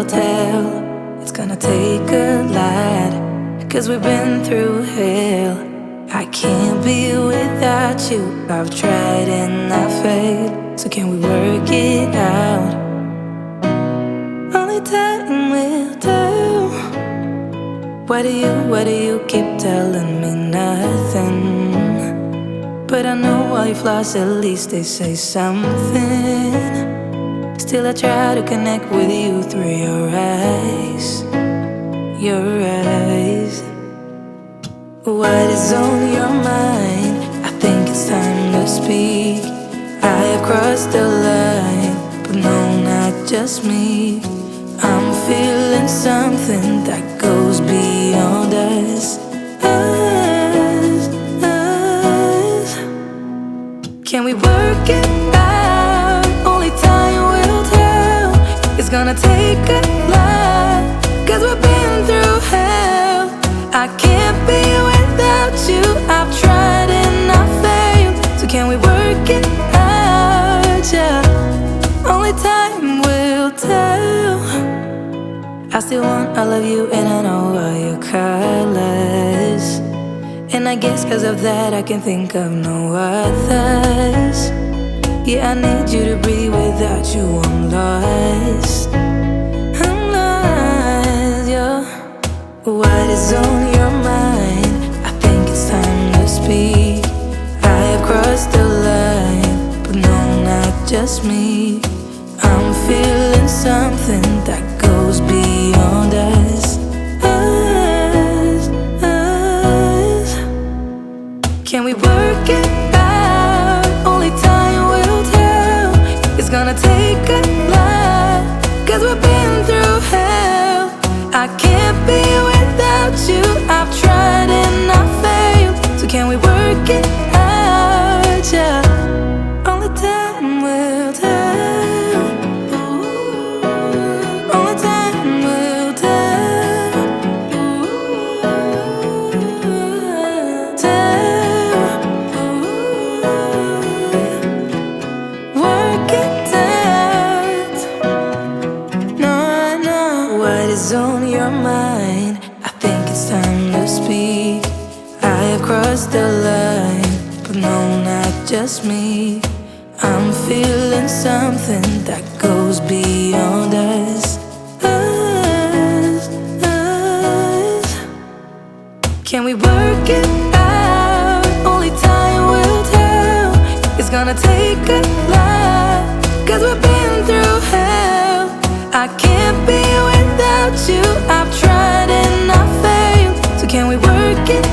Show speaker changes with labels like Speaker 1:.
Speaker 1: will tell. It's gonna take a lot, 'cause we've been through hell. I can't be without you. I've tried and I failed. So can we work it out? Only time will tell. Why do you keep telling me nothing? But I know all your flaws, at least they say something. Still I try to connect with you through your eyes. Your eyes. What is on your mind? I think it's time to speak. I have crossed the line, but no, not just me. I'm feeling something that goes beyond us. Can we work it out? Only time will tell. It's gonna take a lot, 'cause we've been through hell. I can't be without you. I've tried and I failed. So can we work it out? Yeah, only time will tell. I still want all of you and I know all your colors. And I guess 'cause of that I can think of no others. Yeah, I need you to breathe. Without you I'm lost. I'm lost, yeah. What is on your mind? I think it's time to speak. I have crossed the line, but no, not just me. I'm feeling something that goes beyond us. Can we work it out? Only time will tell. It's gonna take a lot, 'cause we've been through hell. I can't be without you. I've tried and I failed. So can we work it out? Yeah, only time will tell. Only time will tell. Work it out. No, I know what is on your mind. I think it's time to speak. I have crossed the line, but no, not just me. I'm feeling something that goes beyond us. Can we work it out? Only time will tell. It's gonna take a lot, 'cause we've been through hell. I can't be without you. I've tried and I failed. So can we work it